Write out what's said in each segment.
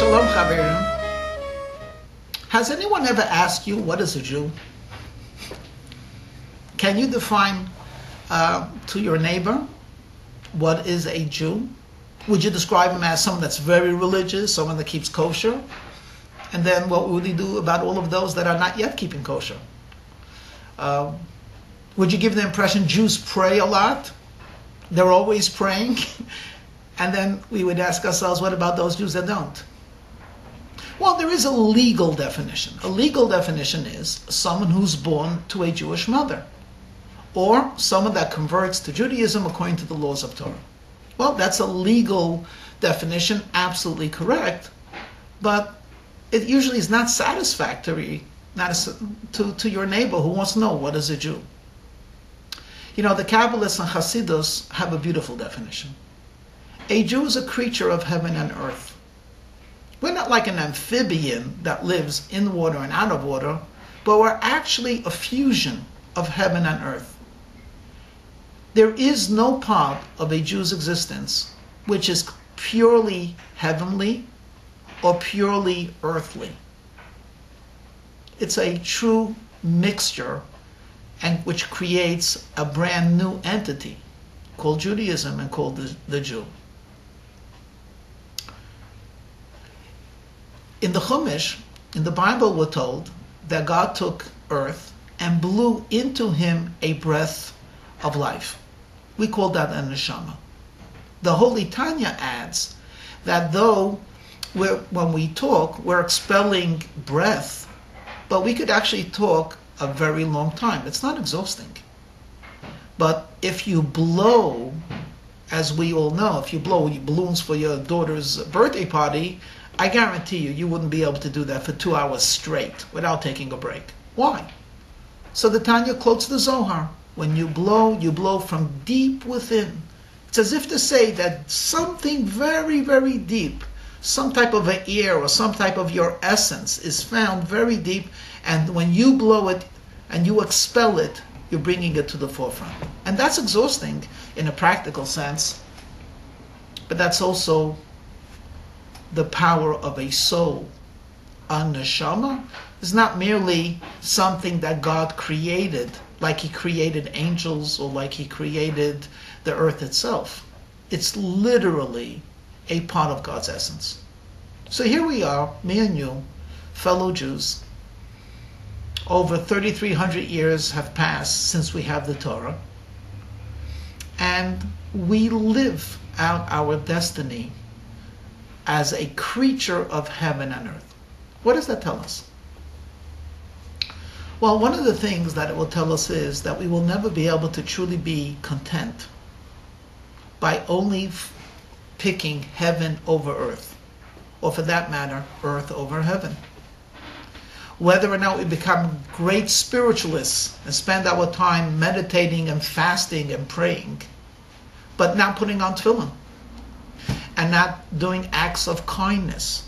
Shalom, Chaverim. Has anyone ever asked you, what is a Jew? Can you define to your neighbor what is a Jew? Would you describe him as someone that's very religious, someone that keeps kosher? And then what would you do about all of those that are not yet keeping kosher? Would you give the impression Jews pray a lot? They're always praying? And then we would ask ourselves, what about those Jews that don't? Well, there is a legal definition. A legal definition is someone who's born to a Jewish mother, or someone that converts to Judaism according to the laws of Torah. Well, that's a legal definition, absolutely correct, but it usually is not satisfactory to your neighbor who wants to know what is a Jew. You know, the Kabbalists and Hasidus have a beautiful definition. A Jew is a creature of heaven and earth. We're not like an amphibian that lives in water and out of water, but we're actually a fusion of heaven and earth. There is no part of a Jew's existence which is purely heavenly or purely earthly. It's a true mixture, and which creates a brand new entity called Judaism and called the Jew. In the Chumash, in the Bible, we're told that God took earth and blew into him a breath of life. We call that a neshama. The Holy Tanya adds that though when we talk, we're expelling breath, but we could actually talk a very long time. It's not exhausting. But if you blow, as we all know, if you blow balloons for your daughter's birthday party, I guarantee you wouldn't be able to do that for 2 hours straight without taking a break. Why? So the Tanya quotes the Zohar. When you blow from deep within. It's as if to say that something very, very deep, some type of an air or some type of your essence is found very deep, and when you blow it and you expel it, you're bringing it to the forefront. And that's exhausting in a practical sense, but that's also the power of a soul. A neshama is not merely something that God created, like he created angels or like he created the earth itself. It's literally a part of God's essence. So here we are, me and you, fellow Jews. Over 3,300 years have passed since we have the Torah. And we live out our destiny as a creature of heaven and earth. What does that tell us? Well, one of the things that it will tell us is that we will never be able to truly be content by only picking heaven over earth, or for that matter, earth over heaven. Whether or not we become great spiritualists and spend our time meditating and fasting and praying, but not putting on tefillin, and not doing acts of kindness,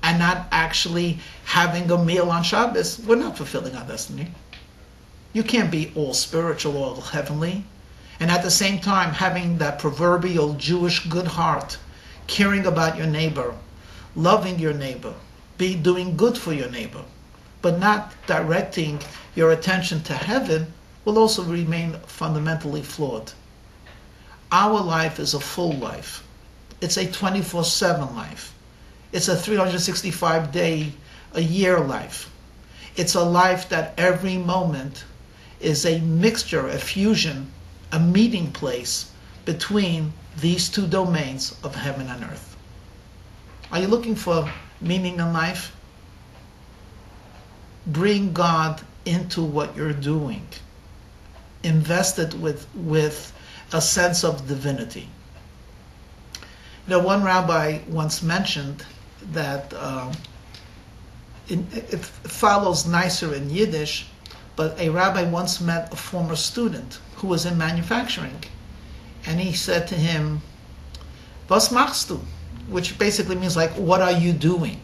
and not actually having a meal on Shabbos, we're not fulfilling our destiny. You can't be all spiritual, all heavenly, and at the same time having that proverbial Jewish good heart, caring about your neighbor, loving your neighbor, doing good for your neighbor, but not directing your attention to heaven, will also remain fundamentally flawed. Our life is a full life. It's a 24/7 life. It's a 365-day-a-year life. It's a life that every moment is a mixture, a fusion, a meeting place between these two domains of heaven and earth. Are you looking for meaning in life? Bring God into what you're doing. Invest it with a sense of divinity. You know, one rabbi once mentioned that it follows nicer in Yiddish, but a rabbi once met a former student who was in manufacturing, and he said to him, "Was machst du?" which basically means like, "What are you doing?"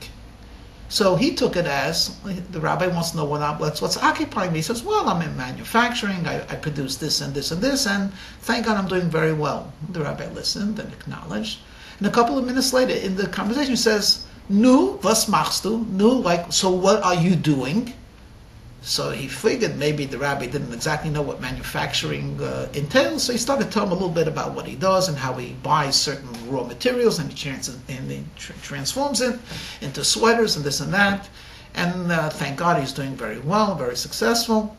So he took it as, the rabbi wants to know what's occupying me. He says, "Well, I'm in manufacturing, I produce this and this and this, and thank God I'm doing very well." The rabbi listened and acknowledged. And a couple of minutes later in the conversation he says, Nu, was machst du? Nu, like, so what are you doing? So he figured maybe the rabbi didn't exactly know what manufacturing entails, so he started telling him a little bit about what he does and how he buys certain raw materials and he transforms it into sweaters and this and that. And thank God he's doing very well, very successful.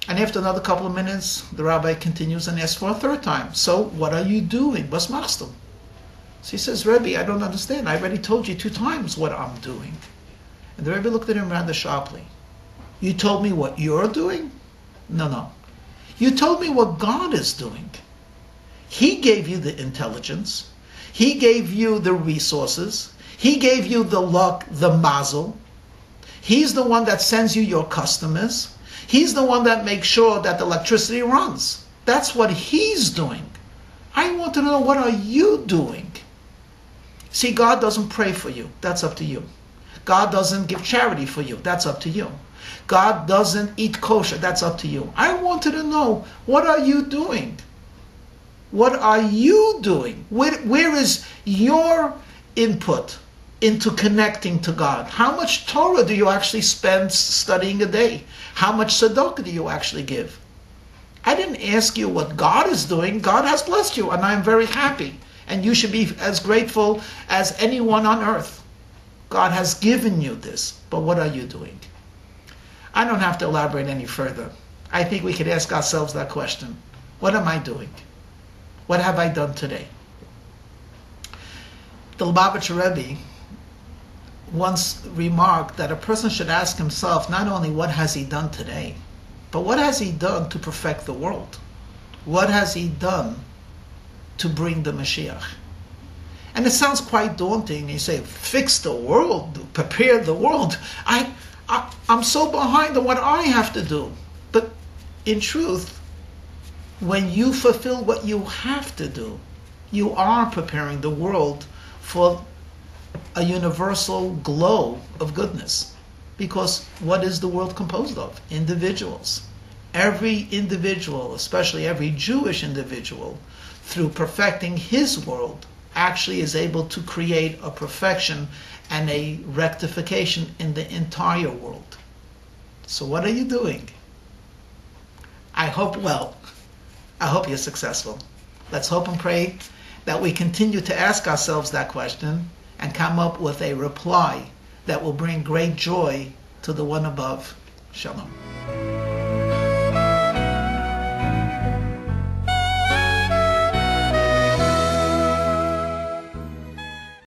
And after another couple of minutes, the rabbi continues and asks for a third time. So what are you doing? Was machst du? So he says, Rebbe, I don't understand. I already told you 2 times what I'm doing. And the Rebbe looked at him rather sharply. You told me what you're doing? No. You told me what God is doing. He gave you the intelligence. He gave you the resources. He gave you the luck, the mazel. He's the one that sends you your customers. He's the one that makes sure that the electricity runs. That's what he's doing. I want to know, what are you doing? See, God doesn't pray for you. That's up to you. God doesn't give charity for you. That's up to you. God doesn't eat kosher. That's up to you. I wanted to know, what are you doing? What are you doing? Where is your input into connecting to God? How much Torah do you actually spend studying a day? How much tzedakah do you actually give? I didn't ask you what God is doing. God has blessed you, and I'm very happy. And you should be as grateful as anyone on earth. God has given you this, but what are you doing? I don't have to elaborate any further. I think we could ask ourselves that question. What am I doing? What have I done today? The Lubavitcher Rebbe once remarked that a person should ask himself not only what has he done today, but what has he done to perfect the world? What has he done to bring the Mashiach? And it sounds quite daunting. You say, fix the world, prepare the world. I'm so behind on what I have to do. But in truth, when you fulfill what you have to do, you are preparing the world for a universal glow of goodness. Because what is the world composed of? Individuals. Every individual, especially every Jewish individual, through perfecting his world, actually is able to create a perfection and a rectification in the entire world. So what are you doing? I hope well. I hope you're successful. Let's hope and pray that we continue to ask ourselves that question and come up with a reply that will bring great joy to the one above. Shalom.